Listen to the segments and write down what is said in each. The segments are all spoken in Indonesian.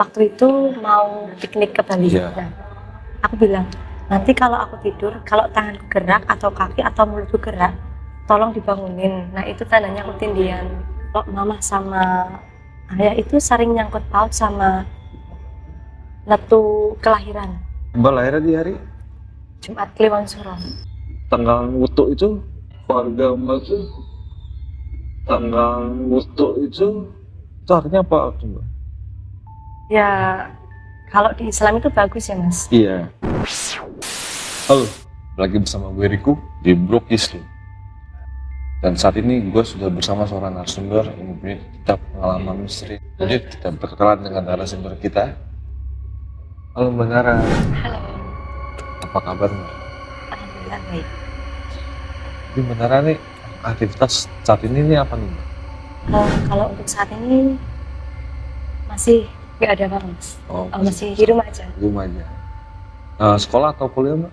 Waktu itu mau piknik ke Bali. Iya. Nah, aku bilang, nanti kalau aku tidur, kalau tanganku gerak atau kaki atau mulutku gerak, tolong dibangunin. Nah, itu tandanya ketindihan. Kalau mama sama ayah itu sering nyangkut paut sama letu kelahiran. Mbak lahirnya di hari Jumat Kliwon Suro. tanggal wutu itu, keluarga Mbak itu tanggal wutu itu artinya apa tuh, Mbak? Ya, kalau di Islam itu bagus ya, Mas. Iya. Halo, lagi bersama gue Riku di Brokis nih. Dan saat ini gue sudah bersama seorang narasumber yang mempunyai kitab pengalaman misteri. Jadi kita berkenalan dengan narasumber kita. Halo Mbak Nara, Halo. apa kabar Mbak? Alhamdulillah baik. Jadi Mbak Nara nih, aktivitas saat ini nih apa nih Mbak? Kalau untuk saat ini masih nggak ada apa, Mas. Masih di rumah aja. Di rumah aja. Sekolah atau kuliah Mbak?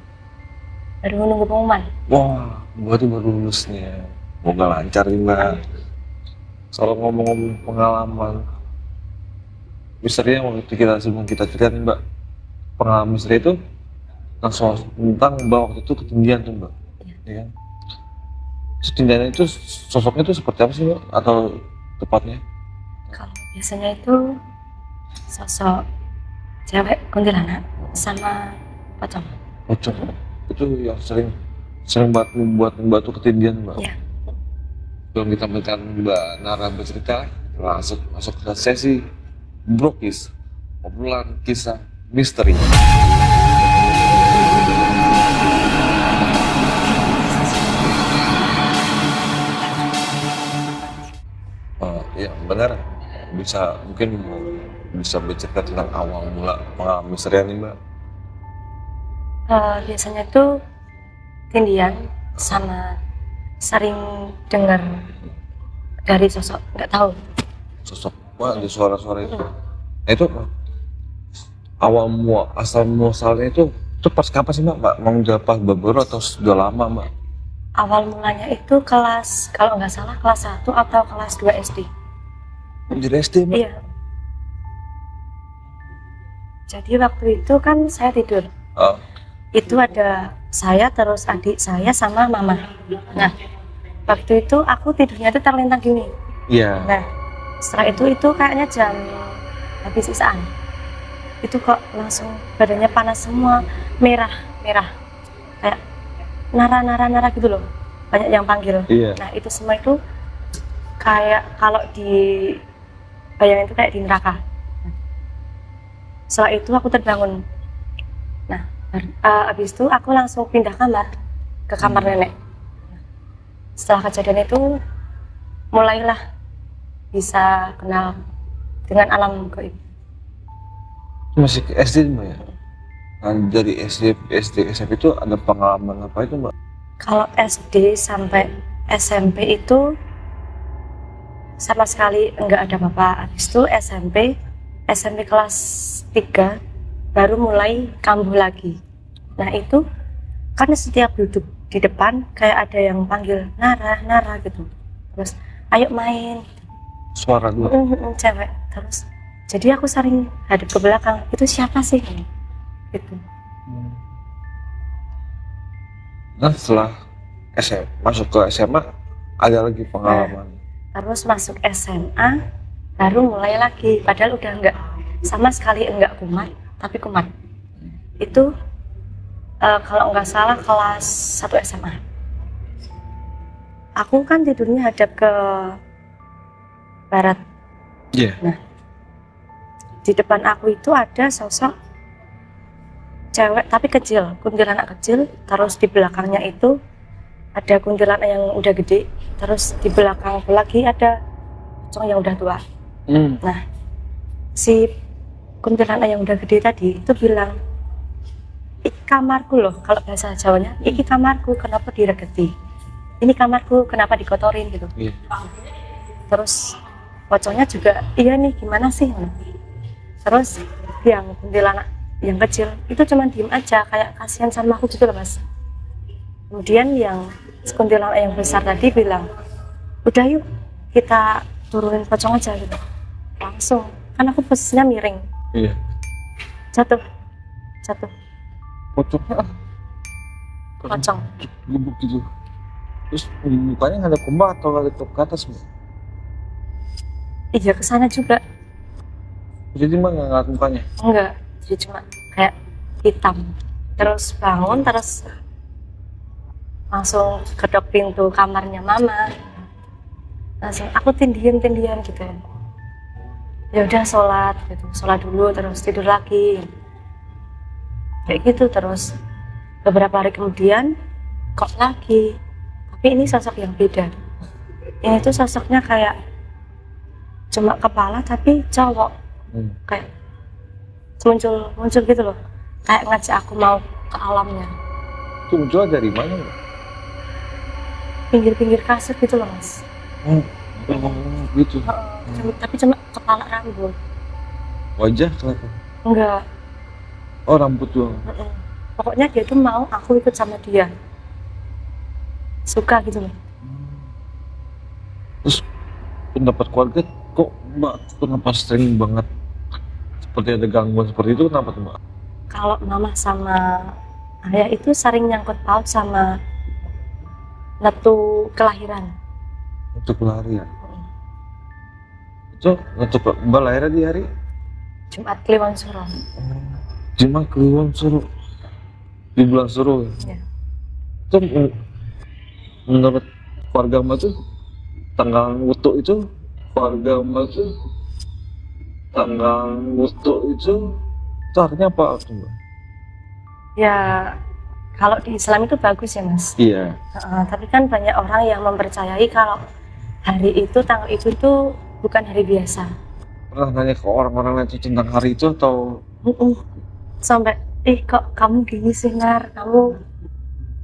Baru nunggu pengumuman. Wah, berarti baru lulus nih ya. Semoga lancar nih Mbak. Kalau ngomong-ngomong pengalaman misteri yang waktu sebelum kita cerita nih Mbak, pengalaman misteri itu tentang Mbak waktu itu ketindihan tuh Mbak. Iya kan? Ketindihan itu sosoknya itu seperti apa sih Mbak? Atau tepatnya? Kalau biasanya itu sosok cewek kuntilanak sama pocong. Pocong. Itu yang sering membuat Mbak tuh ketindihan Mbak. Iya. Sebelum kita berikan Mbak Nara bercerita, masuk ke sesi Brokis, obrolan kisah misteri. Ya benar, mungkin bisa bercerita tentang awal mula pengalaman misteri nih Mbak. Biasanya itu tindian sama sering dengar dari sosok, nggak tahu. Sosok, wah ada suara-suara itu. Nah itu asal muasalnya itu pas kapan sih Mbak? Mau udah pas baru atau sudah lama Mbak? Awal mulanya itu kelas, kalau nggak salah kelas 1 atau kelas 2 SD. Jadi SD Mbak? Iya. Jadi waktu itu kan saya tidur. Itu ada saya terus adik saya sama mama. Nah, waktu itu aku tidurnya itu terlentang gini. Iya. Nah, setelah itu kayaknya jam habis isaan. Itu kok langsung badannya panas semua, merah. Kayak nara gitu loh. Banyak yang panggil. Iya. Nah, itu semua itu kayak kalau di bayangin itu kayak di neraka. Setelah itu aku terbangun. Nah, habis itu aku langsung pindah kamar ke kamar nenek. Setelah kejadian itu mulailah bisa kenal dengan alam gaib. Masih ke SD Mbak ya? Nah, dari SD SMP itu ada pengalaman apa itu Mbak? Kalau SD sampai SMP itu sama sekali enggak ada apa-apa. Habis itu SMP kelas 3 baru mulai kambuh lagi. Nah itu kan setiap duduk di depan kayak ada yang panggil Nara gitu. Terus ayo main. Suara dulu. Cewek. Terus jadi aku sering hadap ke belakang. Itu siapa sih? Gitu. Nah setelah masuk ke SMA ada lagi pengalaman. Terus masuk SMA baru mulai lagi. Padahal udah enggak sama sekali enggak kumat, tapi kumat. Itu kalau nggak salah kelas 1 SMA. Aku kan tidurnya hadap ke barat. Iya. Nah, di depan aku itu ada sosok cewek tapi kecil, kuntilanak kecil. Terus di belakangnya itu ada kuntilanak yang udah gede. Terus di belakang lagi ada pocong yang udah tua. Nah, si kuntilanak yang udah gede tadi itu bilang, "Iki kamarku loh," kalau bahasa Jawanya, "Iki kamarku, kenapa diregeti? Ini kamarku, kenapa dikotorin?" gitu. Iya. Terus pocongnya juga, "Iya nih, gimana sih?" Terus yang kuntilanak yang kecil itu cuma diem aja, kayak kasihan sama aku gitu loh Mas. Kemudian yang kuntilanak yang besar tadi bilang, "Udah yuk kita turunin pocong aja," gitu. Langsung, kan aku posisinya miring. Iya. Jatuh. Pocong. Pocong. Gebuk gitu. Terus mukanya ngadep ke mbak atau ngadep ke atas mbak? Iya ke sana juga. Jadi mbak nggak ngeliat mukanya? Enggak, jadi cuma kayak hitam. Terus bangun, terus langsung kedok pintu kamarnya mama. Langsung aku tindian gitu. Ya udah sholat gitu, sholat dulu terus tidur lagi. Kayak gitu terus. Beberapa hari kemudian kok lagi. Tapi ini sosok yang beda. Ini tuh sosoknya kayak cuma kepala tapi cowok. Kayak muncul gitu loh, kayak ngajak aku mau ke alamnya. Itu muncul dari mana mbak? Pinggir-pinggir kasur gitu loh mas. Gitu. Tapi cuma kepala rambut. Wajah kelihatan? Enggak. Oh rambut doang. Pokoknya dia tuh mau aku ikut sama dia, suka gitu loh. Terus pendapat keluarga kok mbak kenapa sering banget seperti ada gangguan seperti itu, kenapa tuh mbak? Kalau mama sama ayah itu sering nyangkut paut sama netu kelahiran. Untuk pelarian. Itu untuk mbak lahirnya di hari Jumat Kliwon Suro. Jumat Kliwon Suro di bulan Suro ya? Itu menurut keluarga mbak tuh tanggal wutu itu artinya apa tuh mbak? Ya kalau di Islam itu bagus ya mas. Iya. Tapi kan banyak orang yang mempercayai kalau hari itu, tanggal itu tuh bukan hari biasa. Pernah nanya ke orang-orang lain tentang hari itu atau? Sampai, kok kamu gini sih Nar, kamu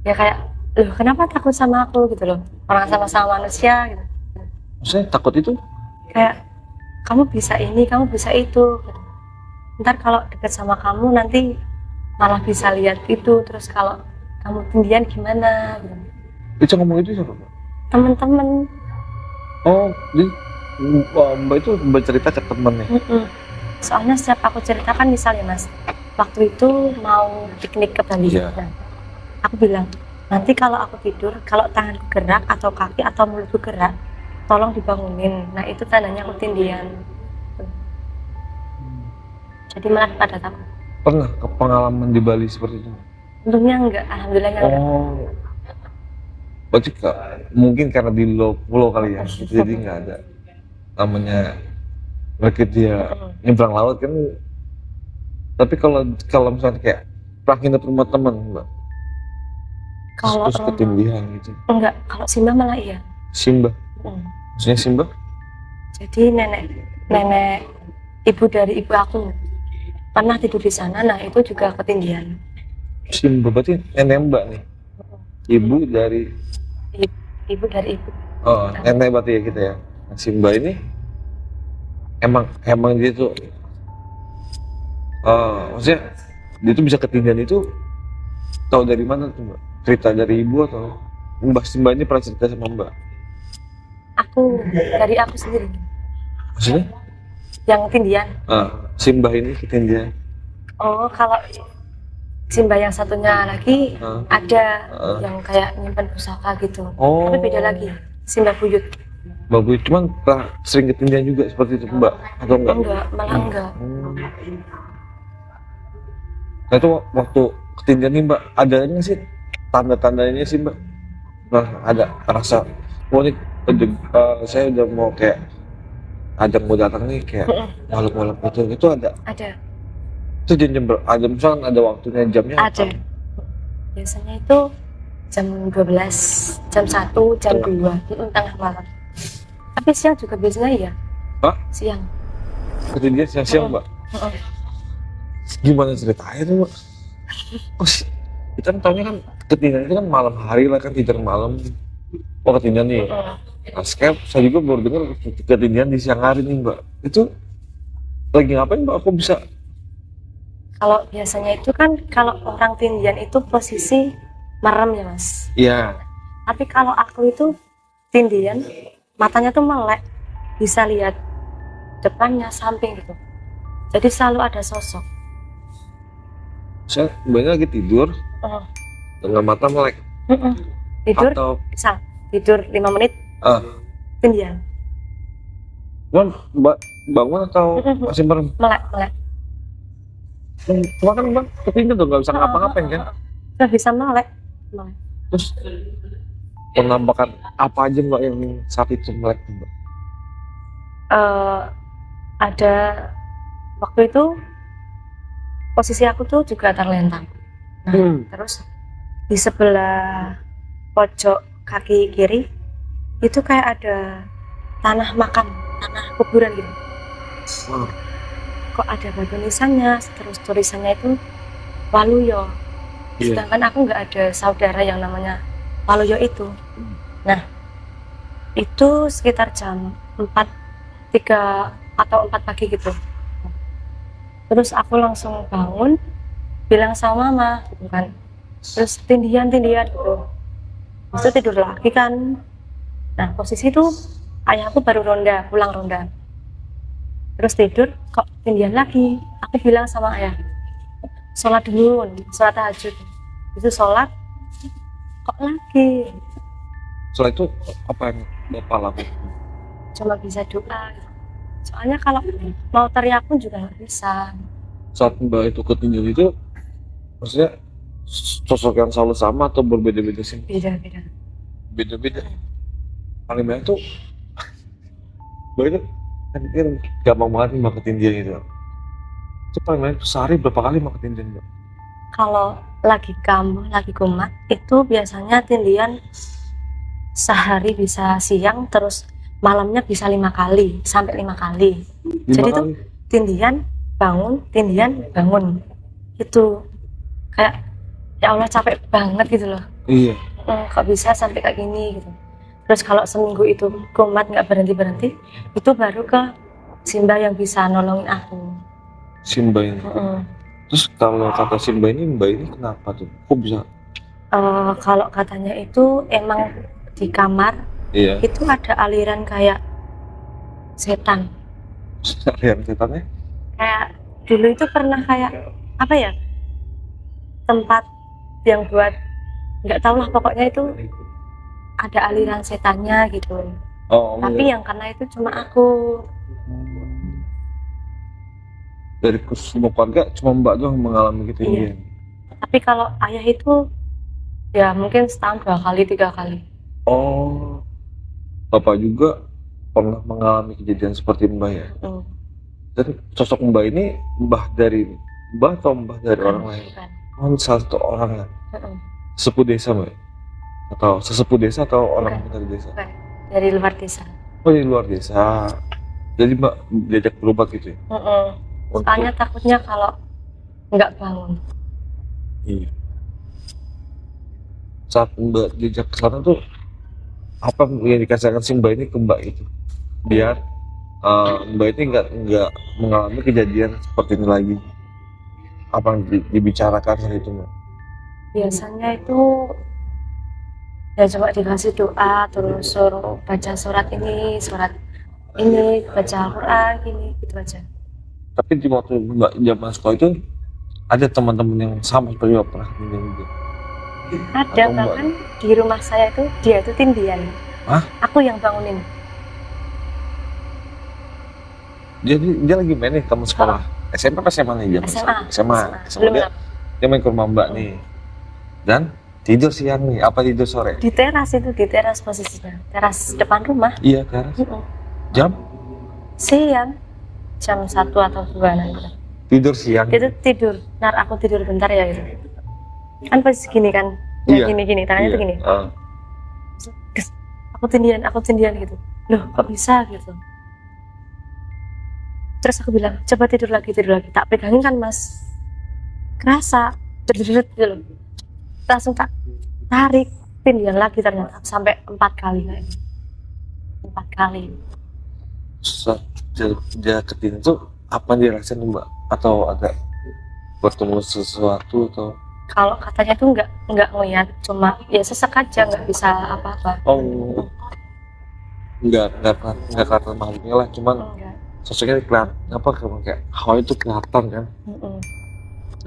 ya kayak, loh kenapa takut sama aku gitu loh, orang sama-sama manusia gitu. Maksudnya takut itu? Kayak, kamu bisa ini, kamu bisa itu gitu. Ntar kalau deket sama kamu nanti malah bisa lihat itu, terus kalau kamu tindian gimana gitu. Itu ngomong itu siapa mbak? Temen-temen. Oh, jadi mbak itu bercerita ke temennya? Soalnya setiap aku ceritakan misalnya mas, waktu itu mau piknik ke Bali. Nah, aku bilang, nanti kalau aku tidur, kalau tanganku gerak atau kaki atau mulutku gerak, tolong dibangunin. Nah itu tandanya aku tindian. Jadi malah pada takut. Pernah ke pengalaman di Bali seperti itu? Untungnya enggak, alhamdulillahnya enggak. Oh, berarti mungkin karena di pulau kali ya, jadi nggak ada namanya mereka dia nyebrang laut kan. Tapi kalau misalnya kayak pernah nginep rumah teman mbak, terus ketindihan gitu? Enggak, kalau Simba malah iya. Simba? Maksudnya Simba? Jadi nenek ibu dari ibu aku pernah tidur di sana, nah itu juga ketindihan. Simba berarti nenek mbak nih? Ibu dari ibu. Oh, nenek berarti ya kita ya. Nah, Simba ini emang dia tuh maksudnya dia tuh bisa ketindihan itu tahu dari mana tuh mbak? Cerita dari ibu atau mbak Simba ini pernah cerita sama mbak? Dari aku sendiri. Maksudnya? Yang ketindihan? Simba ini ketindihan. Oh, kalau Simba yang satunya lagi ada yang kayak nyimpan pusaka gitu. Oh. Tapi beda lagi, Simba buyut. Mbak Buyut, cuman sering ketindihan juga seperti itu mbak? Atau enggak? Enggak, malah enggak. Nah itu waktu ketindihan nih mbak, adanya sih tanda-tandanya sih mbak? Nah ada rasa, ini saya udah mau kayak ada mau datang nih kayak malam-malam itu ada? Ada. Itu jam ada misalkan ada waktunya jamnya? Ada. Biasanya itu jam 12, jam 1, jam 2, tengah malam. Tapi siang juga biasanya iya. Hah? Siang. Ketindihan siang-siang mbak? Gimana ceritanya tuh mbak? Oh, kita kan tahunya kan ketindihan itu kan malam hari lah kan, tidur malam. Oh ketindihan nih. Nah sekarang saya juga baru dengar ketindihan di siang hari nih mbak. Itu lagi ngapain mbak? Aku bisa? Kalau biasanya itu kan kalau orang tindihan itu posisi merem ya mas. Iya. Tapi kalau aku itu tindihan, matanya tuh melek, bisa lihat depannya, samping gitu. Jadi selalu ada sosok. Saya mbaknya lagi tidur Oh, dengan mata melek tidur, atau misal tidur 5 menit, ah tindihan, cuman mbak bangun atau masih merem? melek, melek. Cuma kan mbak ketinggian tuh nggak bisa ngapa-ngapain kan? Nggak bisa melek, melek. Terus penampakan apa aja mbak yang saat itu melek tuh, mbak? Ada waktu itu posisi aku tuh juga terlentang. Nah, terus di sebelah pojok kaki kiri itu kayak ada tanah makam, tanah kuburan gitu. Kok ada batu nisannya, terus tulisannya itu Waluyo. Sedangkan aku nggak ada saudara yang namanya Waluyo itu. Nah, itu sekitar jam 4.03 atau 4 pagi gitu. Terus aku langsung bangun, bilang sama mama gitu kan. Terus tindihan gitu. Terus itu tidur lagi kan. Nah, posisi itu ayahku baru pulang ronda. Terus tidur, kok tindihan lagi. Aku bilang sama ayah, sholat dulu, sholat tahajud. Itu sholat, kok lagi? Setelah itu apa yang bapak lakukan? Cuma bisa doa. Soalnya kalau mau teriak pun juga nggak bisa. Saat mbak itu ketindihan itu, maksudnya sosok yang selalu sama atau berbeda-beda sih? Beda-beda. Beda-beda. Paling banyak tuh mbak itu kan gampang banget nih mbak ketindihan itu. Itu paling banyak tuh sehari berapa kali mbak ketindihan mbak? Kalau lagi kambuh, lagi kumat, itu biasanya tindihan sehari bisa siang, terus malamnya bisa 5 kali sampai 5 kali. Jadi tuh tindihan bangun gitu, kayak ya Allah capek banget gitu loh. Iya. Kok bisa sampai kayak gini gitu. Terus kalau seminggu itu kumat nggak berhenti itu baru ke Simba yang bisa nolongin aku. Simba ini. Terus kalau kata Simba ini, mbak ini kenapa tuh? Kok bisa? Kalau katanya itu emang di kamar itu ada aliran kayak setan. Aliran setannya? Kayak dulu itu pernah kayak apa ya, tempat yang buat nggak tahu lah, pokoknya itu ada aliran setannya gitu. Tapi yang karena itu cuma aku. Dari semua keluarga cuma mbak doang mengalami gitu. Iya. Tapi kalau ayah itu ya mungkin setahun 2 kali 3 kali. Oh, bapak juga pernah mengalami kejadian seperti mbak ya? Dan sosok mbak ini mbah dari mbah atau mbah dari orang lain? Oh, salah satu orang ya? Sesepuh desa mbak? Atau sesepuh desa atau orang dari desa? Dari luar desa. Oh, dari luar desa. Jadi mbak diajak berobat gitu ya? Soalnya takutnya kalau nggak bangun. Iya. Saat mbak diajak ke sana tuh apa yang dikasihkan si mbak ini ke mbak itu biar mbak ini nggak mengalami kejadian seperti ini lagi? Apa yang dibicarakan saat itu mbak? Biasanya itu ya coba dikasih doa, terus suruh baca surat ini, baca Al-Quran gini gitu aja. Tapi di waktu mbak zaman sekolah itu ada teman-teman yang sama seperti mbak pernah tindihan juga? Ada, bahkan di rumah saya itu dia itu tindihan. Hah? Aku yang bangunin. Jadi dia lagi main nih teman sekolah. SMP apa SMA nih dia? SMA. Dia main ke rumah mbak nih. Dan tidur siang nih, apa tidur sore? Di teras itu, di teras posisinya. Teras depan rumah. Iya, teras. Jam? Siang. Jam 1 atau 2 nanti. Tidur siang? Itu tidur. Ntar aku tidur bentar ya gitu. Kan posisi gini kan. Ya, gini, tangannya tuh gini. Aku tindihan gitu. Loh, kok bisa gitu. Terus aku bilang, coba tidur lagi. Tak pegangin kan mas. Kerasa. Gitu loh. Langsung tak tarik. Tindihan lagi ternyata. Sampai 4 kali kayaknya. 4 kali. Dia ketindihan tuh apa yang dirasain mbak? Atau ada bertemu sesuatu atau? Kalau katanya tuh nggak ngeliat, cuma ya sesek aja, nggak bisa apa-apa. Oh, nggak karena makhluknya lah, cuman sosoknya kelihatan apa kayak hawa itu kelihatan kan. Mm-mm.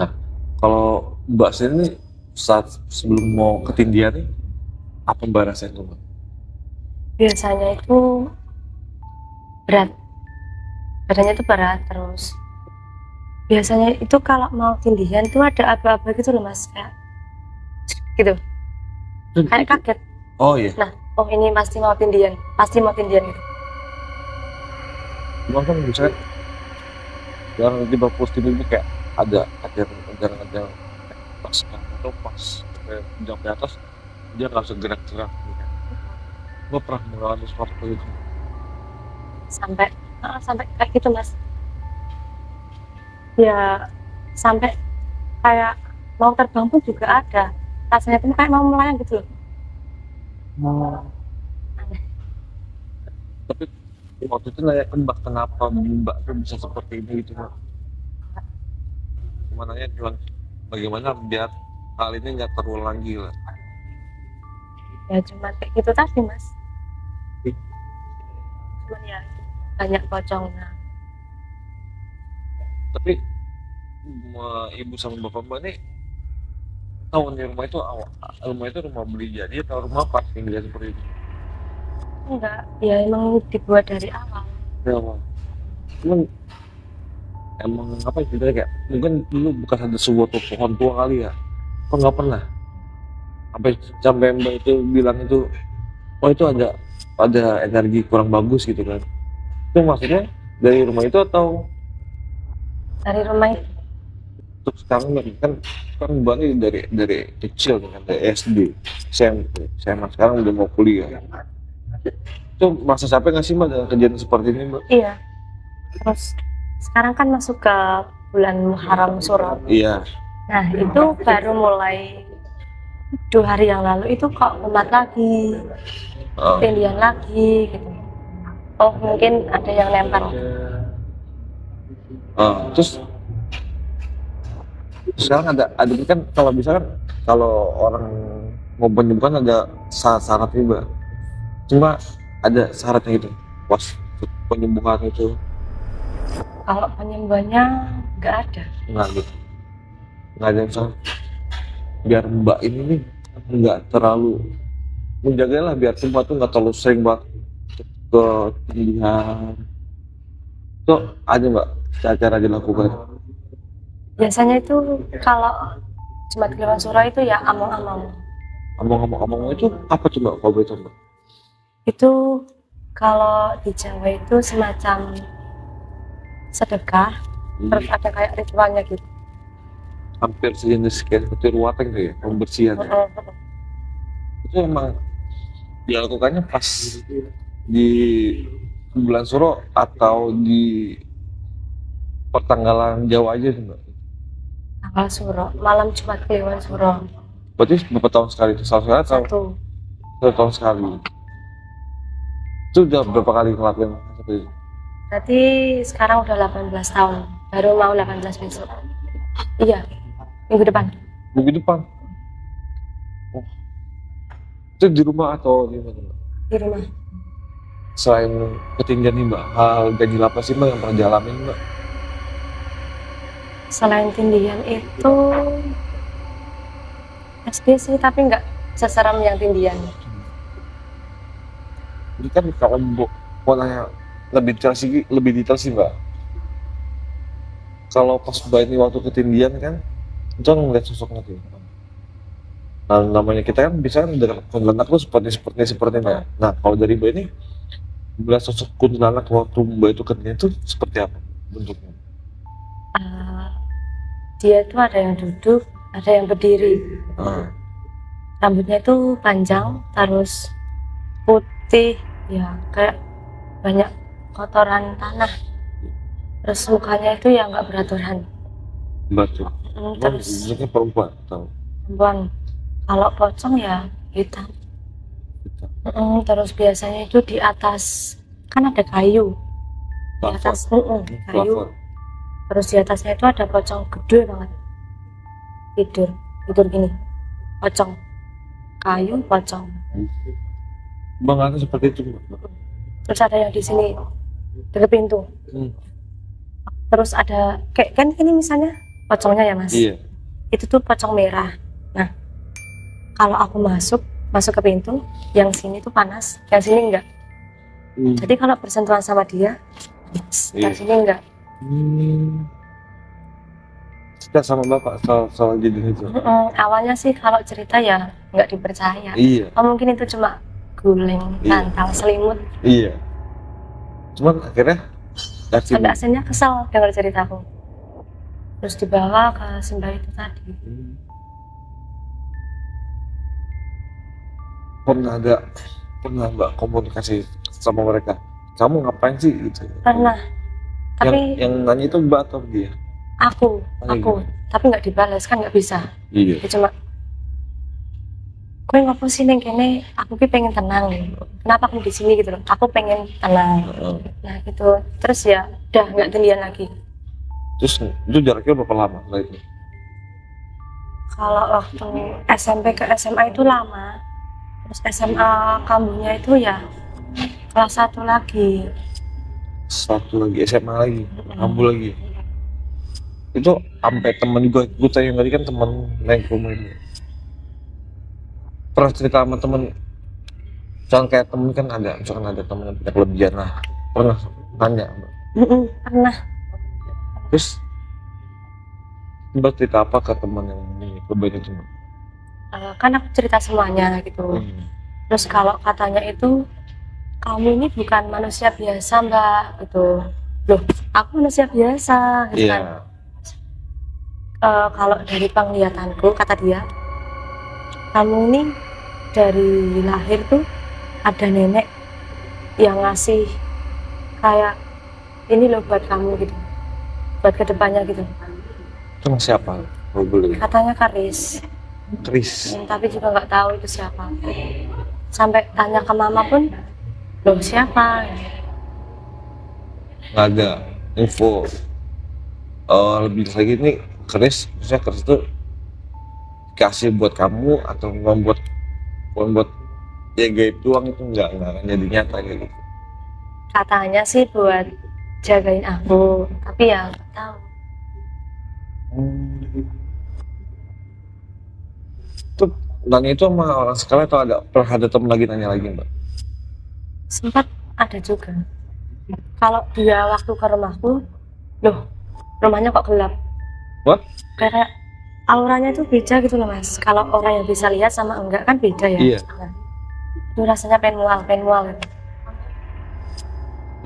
Nah, kalau Mbak sendiri nih, saat sebelum mau ketindihan nih, apa Mbak rasain tuh Mbak? Biasanya itu berat, badannya itu berat. Terus biasanya itu kalau mau tindihan itu ada aba-aba gitu loh mas, kayak gitu, kayak kaget. Oh iya, Nah, oh ini pasti mau tindihan, pasti mau tindihan gitu. cuma kan misalnya yang tiba posting ini kayak ada pas atau pas jam di atas dia nggak bisa gerak-gerak gitu kan. Gue pernah mengalami seperti itu. Sampai sampai kayak gitu mas, ya sampai kayak mau terbang pun juga ada, rasanya tuh kayak mau melayang gitu loh. Aneh. Tapi waktu itu nanya ke Mbak kenapa Mbak tuh bisa seperti ini gitu Mbak. Cuma nanya bilang bagaimana biar hal ini nggak terulang lagi lah. Ya cuma kayak gitu tadi mas, cuman ya banyak pocongnya. Tapi ibu sama bapak Mbak nih tahu nih rumah itu rumah beli jadi atau rumah pas tinggal seperti itu? Enggak, ya emang dibuat dari awal. Ya Mbak. Cuman emang apa gitu kayak mungkin dulu bekas ada sebuah pohon tua kali ya. Kok nggak pernah? Sampai Mbak itu bilang itu, oh itu ada energi kurang bagus gitu kan? Itu maksudnya dari rumah itu atau Dari rumah itu. untuk sekarang kan Mbak ini dari kecil kan dari SD, SMP, SMA sekarang udah mau kuliah. Itu masa capek nggak sih Mbak dengan kejadian seperti ini Mbak? Iya, terus sekarang kan masuk ke bulan Muharram Suro. Iya. Nah itu baru mulai 2 hari yang lalu itu kok umat lagi, Oh. tindihan lagi gitu. Oh mungkin ada yang lempar. Terus sekarang ada kan kalau misalkan kalau orang mau penyembuhan ada syarat nih Mbak. Cuma ada syaratnya gitu. Pas penyembuhan itu Kalau penyembuhannya nggak ada. nggak gitu. Nggak ada misalkan biar Mbak ini nih nggak terlalu menjagalah biar semua tuh nggak terlalu sering banget ke tindihan. Tuh ada Mbak cara-cara dilakukan. Biasanya itu kalau Jumat Kliwon Suro itu ya among-among. Ngomong-ngomong itu apa tuh Mbak kalau boleh tahu Mbak? Itu kalau di Jawa itu semacam sedekah, terus ada kayak ritualnya gitu. Hampir sejenis kayak seperti ruweteng tuh ya, pembersihan. Itu emang dilakukannya pas di bulan Suro atau di pertanggalan Jawa aja sih Mbak? Tanggal Suro, malam Jumat Kliwon Suro. Berarti berapa tahun sekali itu? Sekali atau 1 tahun sekali? Itu udah berapa kali ngelakuin seperti itu? Berarti sekarang udah 18 tahun, baru mau 18 besok. Iya, minggu depan. Minggu depan? Oh. Itu di rumah atau di mana Mbak? Di rumah. Selain ketinggian nih Mbak, hal ganjil apa sih Mbak yang pernah dialamin Mbak? Selain tindihan itu SD sih, tapi nggak seseram yang tindihan. Jadi kan kalau mau nanya lebih detail sih Mbak. Kalau pas Mbak ini waktu ketindihan kan, itu kan ngeliat sosoknya tuh. Nah, namanya kita kan bisa kan dengan kuntilanak tuh seperti Mbak. Nah, kalau dari Mbak ini, melihat sosok kuntilanak waktu Mbak itu ketindihan itu seperti apa bentuknya? Dia itu ada yang duduk, ada yang berdiri. Rambutnya itu panjang, terus putih, ya kayak banyak kotoran tanah. Terus mukanya itu ya nggak beraturan. Batu. Terus Bentuknya perempuan atau perempuan. Kalau pocong ya hitam. Terus biasanya itu di atas kan ada kayu. Di atas kayu. plafon. Terus di atasnya itu ada pocong gede banget. Tidur gini. Pocong. Kayu pocong. Bang ada seperti itu Mbak. Terus ada yang di sini deket pintu. Terus ada kayak kan ini misalnya pocongnya ya mas, Iya. itu tuh pocong merah. Nah kalau aku masuk ke pintu, yang sini tuh panas, yang sini enggak. Jadi kalau bersentuhan sama dia, yang sini enggak. Kita sama bapak soal kejadian itu. Awalnya sih kalau cerita ya nggak dipercaya. Iya. Oh mungkin itu cuma guling, Iya. bantal, selimut. Iya. Cuman akhirnya yakin. Sampai akhirnya kesel dengar ceritaku. Terus dibawa ke sembah itu tadi. Pernah nggak komunikasi sama mereka? Kamu ngapain sih gitu? Pernah. Tapi yang nanya itu mbak atau dia? aku, Gimana? tapi nggak dibalas kan nggak bisa. Iya. Dia cuma, kowe ngopo sih neng kene? Aku ki pengen tenang. Kenapa kamu di sini gitu loh? Aku pengen tenang. Nah gitu. Terus ya, udah nggak gantian lagi. Terus itu jaraknya berapa lama setelah itu? Kalau waktu SMP ke SMA itu lama. Terus SMA kambuhnya itu ya kelas 1 lagi. Satu lagi SMA lagi, kambuh lagi. Itu sampai temen gue tanya tadi kan temen naik ke rumah ini. Pernah cerita sama temen, misalkan kayak temen kan ada, misalkan ada temen yang punya kelebihan lah. Pernah tanya mbak? Pernah. Terus mbak cerita apa ke temen yang ini kelebihan itu mbak? Kan aku cerita semuanya gitu. Terus kalau katanya itu, kamu ini bukan manusia biasa mbak gitu. Loh, aku manusia biasa gitu kan. Kalau dari penglihatanku, kata dia, kamu ini dari lahir tuh ada nenek yang ngasih kayak ini loh buat kamu gitu, buat kedepannya gitu. Itu siapa? Oh, boleh. Katanya Karis. Tapi juga nggak tahu itu siapa. Sampai tanya ke mama pun, loh siapa? Nggak ada info lebih lagi nih. Chris itu kasih buat kamu atau membuat ya gaib doang, itu nggak akan jadi nyata kayak gitu. Katanya sih buat jagain aku, tapi ya nggak tahu. Itu nanya itu sama orang sekali atau pernah ada temen lagi nanya lagi mbak? Sempat ada juga. Kalau dia waktu ke rumahku, loh rumahnya kok gelap? What? Kayak auranya itu beda gitu loh mas. Kalau orang yang bisa lihat sama enggak kan beda ya. Iya. Nah, itu rasanya pengen mual gitu.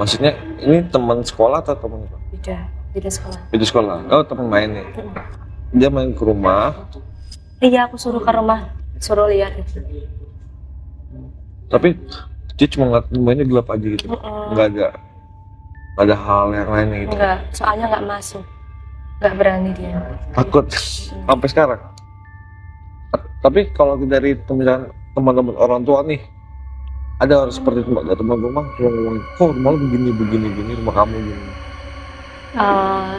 Maksudnya ini teman sekolah atau teman apa? Beda sekolah. Beda sekolah. Oh teman main nih. Dia main ke rumah. Iya aku suruh ke rumah, suruh lihat gitu. Tapi dia cuma ngeliat rumahnya gelap aja gitu. Nggak ada hal yang lainnya gitu. Enggak, soalnya nggak masuk. Nggak berani dia. Takut sampai sekarang. Tapi kalau dari teman-teman orang tua nih, ada orang seperti itu mbak, ada teman rumah cuma ngomong, kok rumah lu begini, rumah kamu gini.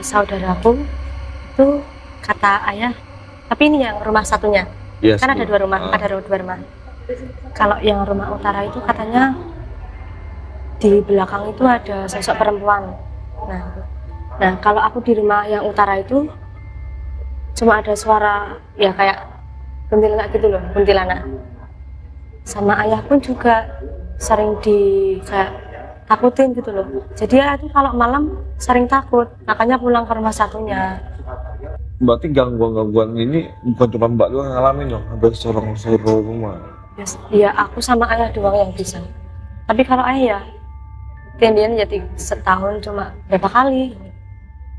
Saudaraku itu kata ayah, tapi ini yang rumah satunya. Yes, kan ada dua rumah, Kalau yang rumah utara itu katanya di belakang itu ada sosok perempuan. Nah kalau aku di rumah yang utara itu cuma ada suara ya kayak kuntilanak gitu loh, kuntilanak. Sama ayah pun juga sering kayak takutin gitu loh. Jadi ya itu kalau malam sering takut, makanya pulang ke rumah satunya. Berarti gangguan ini bukan cuma mbak doang yang ngalamin dong, ada seluruh rumah. Ya aku sama ayah doang yang bisa. Tapi kalau ayah ya kemudian jadi setahun cuma berapa kali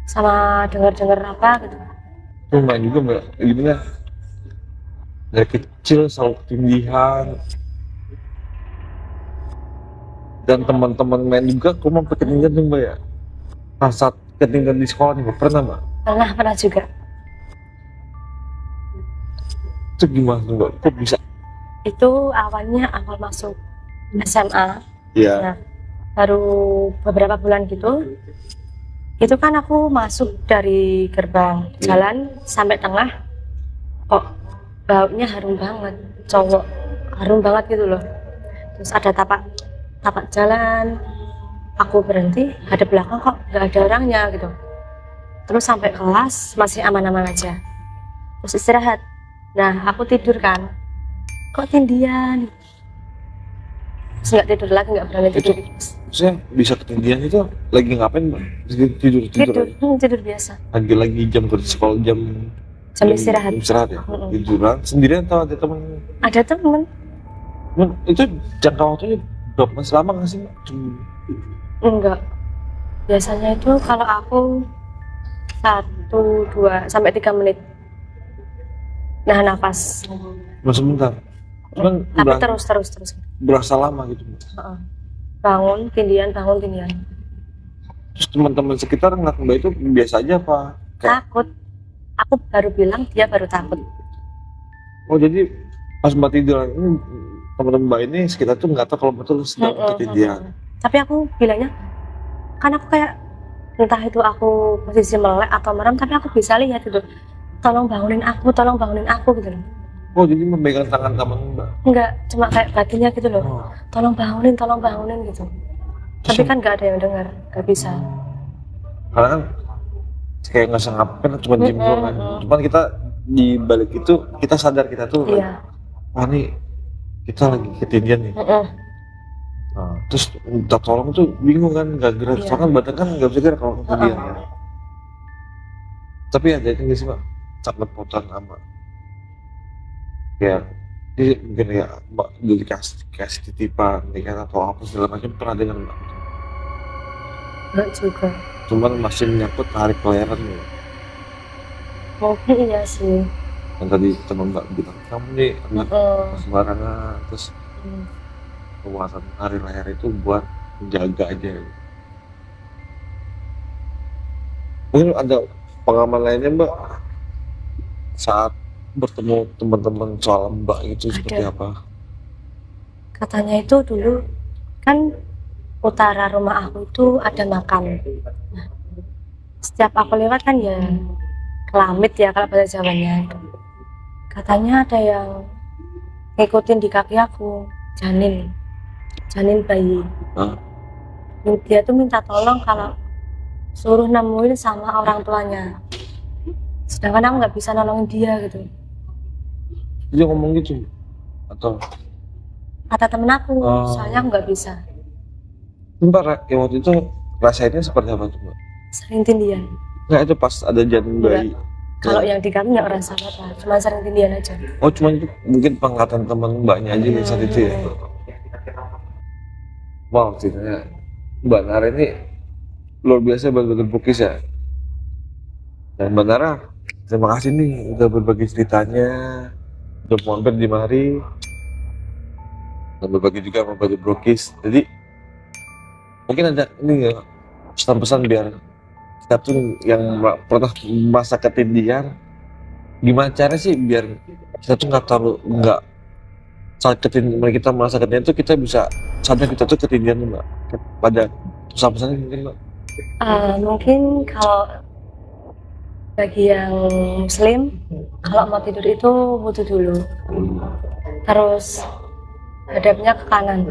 sama dengar apa gitu. Main juga mbak, gimana? Dari kecil selalu ketindihan. Dan teman-teman main juga, kok mau ketinggian tuh mbak ya? Saat ketinggian di sekolah nih, pernah mbak? Pernah juga. Itu gimana tuh mbak? Kok bisa? Itu awalnya awal masuk SMA. Iya. Nah, baru beberapa bulan gitu, itu kan aku masuk dari gerbang jalan sampai tengah, kok baunya harum banget, harum banget gitu loh. Terus ada tapak jalan, aku berhenti, hadap belakang kok nggak ada orangnya gitu. Terus sampai kelas masih aman-aman aja. Terus istirahat. Nah, aku tidur kan. Kok tindian? Terus nggak tidur lagi, nggak berani tidur. Maksudnya bisa ketindihan itu lagi ngapain Mbak? Tidur Tidur, aja. tidur biasa. Lagi jam kerja sekolah jam Istirahat. istirahat ya? Mm-mm. Tiduran sendirian atau ada teman? Ada temen. Itu jangka waktunya berapa masih lama nggak sih Mbak? Enggak. Biasanya itu kalau aku 1, 2, sampai 3 menit. Nah, nafas. Cuma sebentar. Cuman Tapi terus. berasa lama gitu Mbak. Heeh. Bangun, tindian, bangun, tindian. Terus teman-teman sekitar ngeliat Mbak itu biasa aja apa? Takut. Aku baru bilang, dia baru takut. Oh jadi pas Mbak tidur ini teman-teman Mbak ini sekitar tuh nggak tahu kalau betul sedang ketindihan. Tapi aku bilangnya, kan aku kayak entah itu aku posisi melek atau merem, tapi aku bisa lihat gitu. Tolong bangunin aku gitu loh. Oh jadi memegang tangan teman Mbak? Enggak, cuma kayak batinnya gitu loh. Oh. Tolong bangunin gitu. Tapi kan nggak ada yang dengar, nggak bisa. Karena kan kayak nggak sangap kan cuma diem doang kan. Cuman kita di balik itu kita sadar kita tuh Iya. wah nih kita lagi ketindihan nih. Nah, terus minta tolong tuh bingung kan nggak gerak. Iya. Soalnya badan kan nggak bisa gerak kalau ketindihan ya. Tapi ada yang nggak sih Mbak takut potan sama kayak dia mungkin ya Mbak dulu dikasih titipan kan atau apa segala macam pernah dengar Mbak? Enggak juga. Cuman masih menyangkut tarik pelayaran nih. Mungkin iya sih. Yang tadi teman Mbak bilang kamu nih anak sembarangan terus kewasan hari layar itu buat menjaga aja. Mungkin ada pengalaman lainnya Mbak saat bertemu teman-teman soal Mbak itu seperti apa? Katanya itu dulu kan utara rumah aku itu ada makam. Nah, setiap aku lewat kan ya kelamit ya kalau bahasa Jawanya. Katanya ada yang ngikutin di kaki aku, janin bayi. Hah? Dia tuh minta tolong kalau suruh nemuin sama orang tuanya. Sedangkan aku nggak bisa nolongin dia gitu. Dia ngomong gitu atau Kata temen aku, soalnya aku nggak bisa. Mbak yang waktu itu rasanya seperti apa tuh Mbak? Sering tindian. Nggak itu pas ada janin bayi. Kalau yang di kami nggak merasa apa-apa, cuma sering tindian aja. Oh cuma itu mungkin penglihatan teman Mbaknya aja saat itu ya. Wow ceritanya Mbak Nara ini luar biasa betul-betul bukis ya. Dan Mbak Nara terima kasih nih udah berbagi ceritanya, udah mampir di mari dan berbagi juga sama Batu Brokis. Jadi mungkin ada ini ya pesan-pesan biar kita tuh yang pernah masa ketindihan gimana cara sih biar kita tuh nggak saat ketindihan kita merasa ketindihan itu kita bisa sadar kita tuh ketindihan Mbak. Pada pesan-pesannya mungkin Mbak. Mungkin kalau bagi yang muslim, kalau mau tidur itu wudhu dulu, terus hadapnya ke kanan.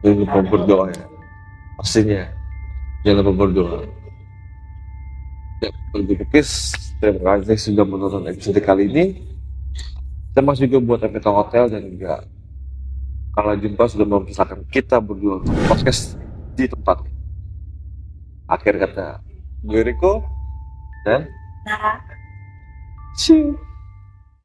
Jangan lupa berdoa ya, pastinya jangan lupa berdoa. Ya, Batu Brokis, terima kasih sudah menonton episode kali ini. Terima kasih juga buat MPT Hotel dan juga kalau jumpa sudah mempersilakan kita berdua untuk podcast di tempat. Akhir kata gue Riko dan Nara. Ciao.